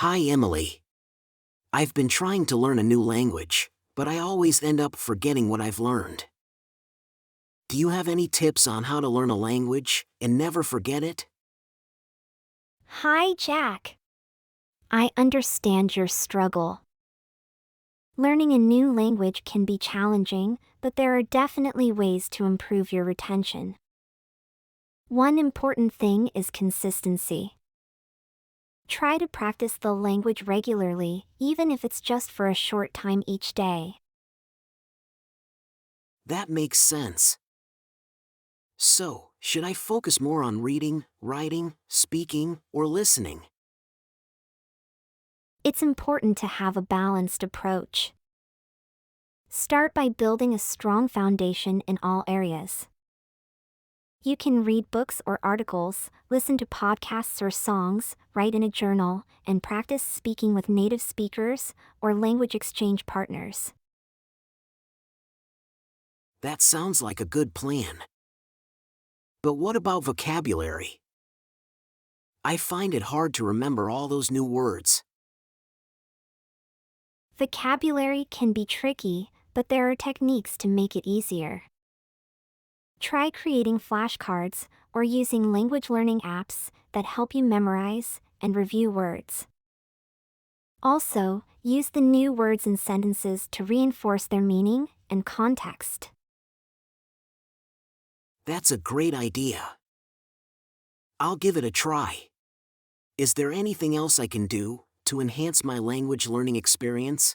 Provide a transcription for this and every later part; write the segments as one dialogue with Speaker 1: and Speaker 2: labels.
Speaker 1: Hi, Emily. I've been trying to learn a new language, but I always end up forgetting what I've learned. Do you have any tips on how to learn a language and never forget it?
Speaker 2: Hi, Jack. I understand your struggle. Learning a new language can be challenging, but there are definitely ways to improve your retention. One important thing is consistency. Try to practice the language regularly, even if it's just for a short time each day.
Speaker 1: That makes sense. So, should I focus more on reading, writing, speaking, or listening?
Speaker 2: It's important to have a balanced approach. Start by building a strong foundation in all areas. You can read books or articles, listen to podcasts or songs, write in a journal, and practice speaking with native speakers or language exchange partners.
Speaker 1: That sounds like a good plan. But what about vocabulary? I find it hard to remember all those new words.
Speaker 2: Vocabulary can be tricky, but there are techniques to make it easier. Try creating flashcards or using language learning apps that help you memorize and review words. Also, use the new words and sentences to reinforce their meaning and context.
Speaker 1: That's a great idea. I'll give it a try. Is there anything else I can do to enhance my language learning experience?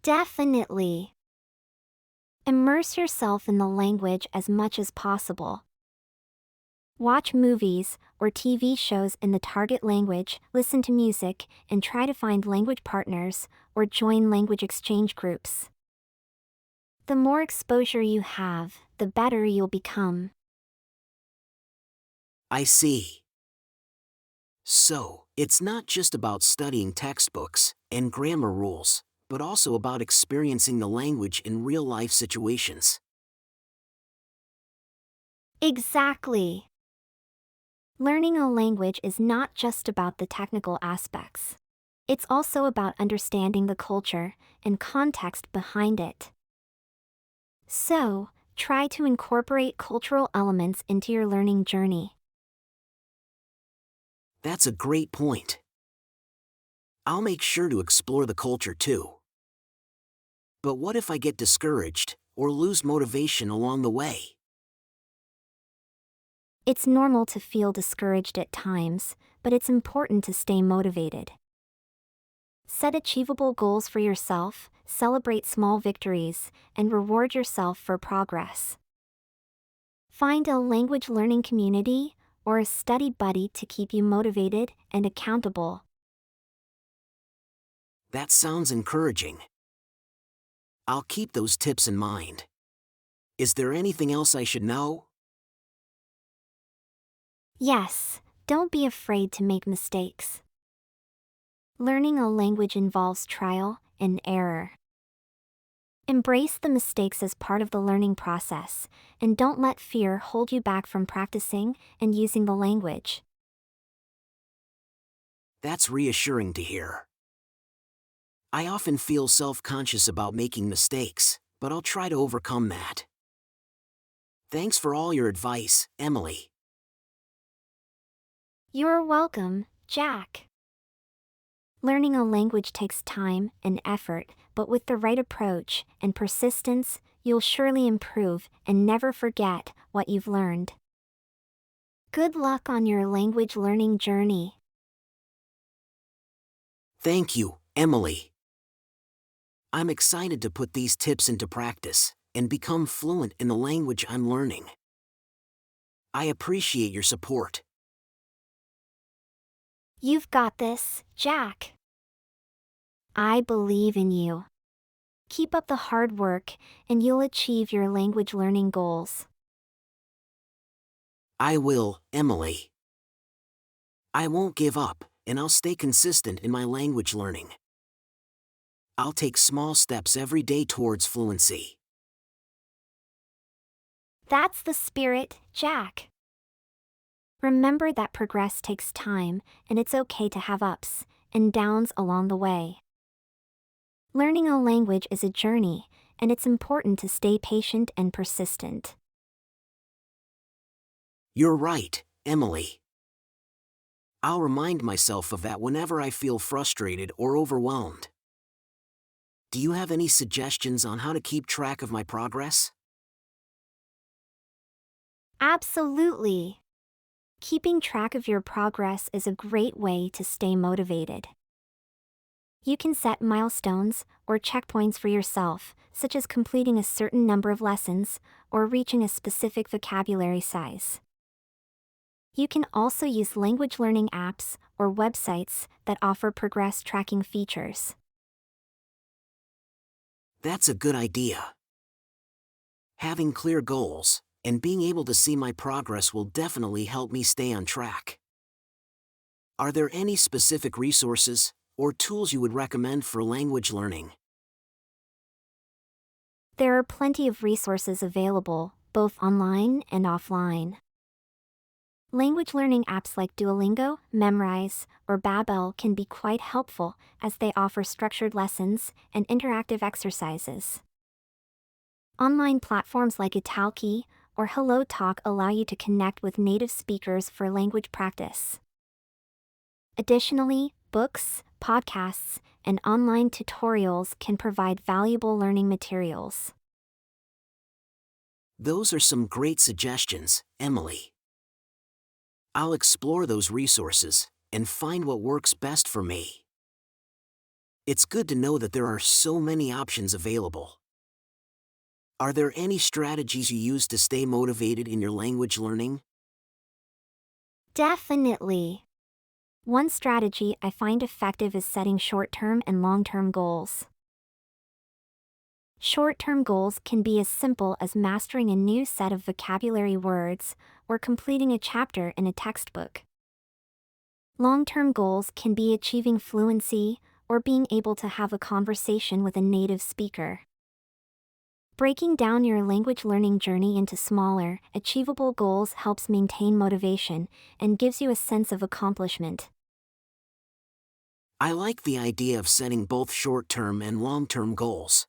Speaker 2: Definitely. Immerse yourself in the language as much as possible. Watch movies or TV shows in the target language, listen to music, and try to find language partners or join language exchange groups. The more exposure you have, the better you'll become.
Speaker 1: I see. So, it's not just about studying textbooks and grammar rules, but also about experiencing the language in real-life situations.
Speaker 2: Exactly. Learning a language is not just about the technical aspects. It's also about understanding the culture and context behind it. So, try to incorporate cultural elements into your learning journey.
Speaker 1: That's a great point. I'll make sure to explore the culture too. But what if I get discouraged or lose motivation along the way?
Speaker 2: It's normal to feel discouraged at times, but it's important to stay motivated. Set achievable goals for yourself, celebrate small victories, and reward yourself for progress. Find a language learning community or a study buddy to keep you motivated and accountable.
Speaker 1: That sounds encouraging. I'll keep those tips in mind. Is there anything else I should know?
Speaker 2: Yes, don't be afraid to make mistakes. Learning a language involves trial and error. Embrace the mistakes as part of the learning process, and don't let fear hold you back from practicing and using the language.
Speaker 1: That's reassuring to hear. I often feel self-conscious about making mistakes, but I'll try to overcome that. Thanks for all your advice, Emily.
Speaker 2: You're welcome, Jack. Learning a language takes time and effort, but with the right approach and persistence, you'll surely improve and never forget what you've learned. Good luck on your language learning journey.
Speaker 1: Thank you, Emily. I'm excited to put these tips into practice and become fluent in the language I'm learning. I appreciate your support.
Speaker 2: You've got this, Jack. I believe in you. Keep up the hard work, and you'll achieve your language learning goals.
Speaker 1: I will, Emily. I won't give up, and I'll stay consistent in my language learning. I'll take small steps every day towards fluency.
Speaker 2: That's the spirit, Jack. Remember that progress takes time, and it's okay to have ups and downs along the way. Learning a language is a journey, and it's important to stay patient and persistent.
Speaker 1: You're right, Emily. I'll remind myself of that whenever I feel frustrated or overwhelmed. Do you have any suggestions on how to keep track of my progress?
Speaker 2: Absolutely! Keeping track of your progress is a great way to stay motivated. You can set milestones or checkpoints for yourself, such as completing a certain number of lessons or reaching a specific vocabulary size. You can also use language learning apps or websites that offer progress tracking features.
Speaker 1: That's a good idea. Having clear goals and being able to see my progress will definitely help me stay on track. Are there any specific resources or tools you would recommend for language learning?
Speaker 2: There are plenty of resources available, both online and offline. Language learning apps like Duolingo, Memrise, or Babbel can be quite helpful as they offer structured lessons and interactive exercises. Online platforms like Italki or HelloTalk allow you to connect with native speakers for language practice. Additionally, books, podcasts, and online tutorials can provide valuable learning materials.
Speaker 1: Those are some great suggestions, Emily. I'll explore those resources and find what works best for me. It's good to know that there are so many options available. Are there any strategies you use to stay motivated in your language learning?
Speaker 2: Definitely. One strategy I find effective is setting short-term and long-term goals. Short-term goals can be as simple as mastering a new set of vocabulary words or completing a chapter in a textbook. Long-term goals can be achieving fluency or being able to have a conversation with a native speaker. Breaking down your language learning journey into smaller, achievable goals helps maintain motivation and gives you a sense of accomplishment.
Speaker 1: I like the idea of setting both short-term and long-term goals.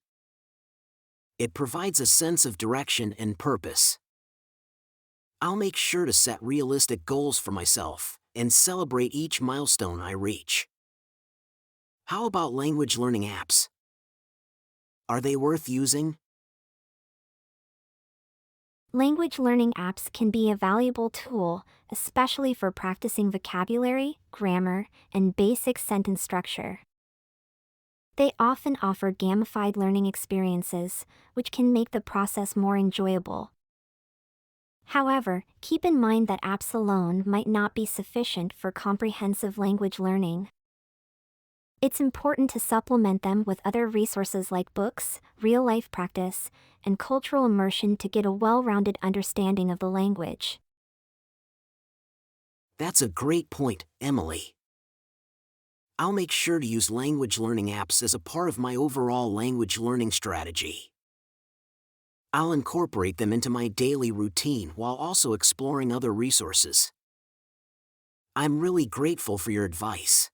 Speaker 1: It provides a sense of direction and purpose. I'll make sure to set realistic goals for myself and celebrate each milestone I reach. How about language learning apps? Are they worth using?
Speaker 2: Language learning apps can be a valuable tool, especially for practicing vocabulary, grammar, and basic sentence structure. They often offer gamified learning experiences, which can make the process more enjoyable. However, keep in mind that apps alone might not be sufficient for comprehensive language learning. It's important to supplement them with other resources like books, real-life practice, and cultural immersion to get a well-rounded understanding of the language.
Speaker 1: That's a great point, Emily. I'll make sure to use language learning apps as a part of my overall language learning strategy. I'll incorporate them into my daily routine while also exploring other resources. I'm really grateful for your advice.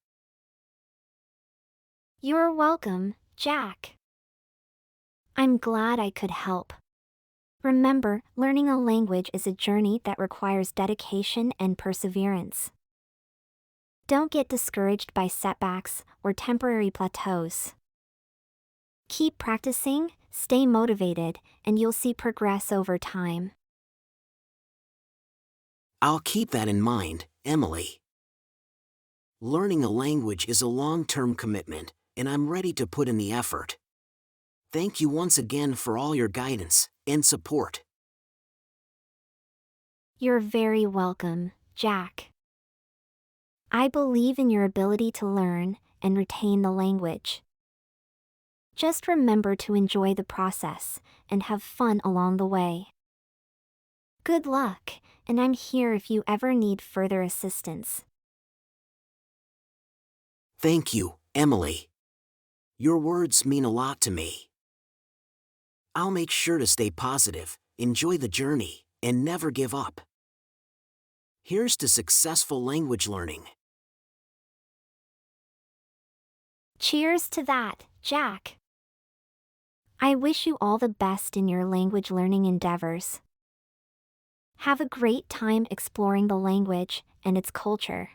Speaker 2: You're welcome, Jack. I'm glad I could help. Remember, learning a language is a journey that requires dedication and perseverance. Don't get discouraged by setbacks or temporary plateaus. Keep practicing, stay motivated, and you'll see progress over time.
Speaker 1: I'll keep that in mind, Emily. Learning a language is a long-term commitment, and I'm ready to put in the effort. Thank you once again for all your guidance and support.
Speaker 2: You're very welcome, Jack. I believe in your ability to learn and retain the language. Just remember to enjoy the process and have fun along the way. Good luck, and I'm here if you ever need further assistance.
Speaker 1: Thank you, Emily. Your words mean a lot to me. I'll make sure to stay positive, enjoy the journey, and never give up. Here's to successful language learning.
Speaker 2: Cheers to that, Jack. I wish you all the best in your language learning endeavors. Have a great time exploring the language and its culture.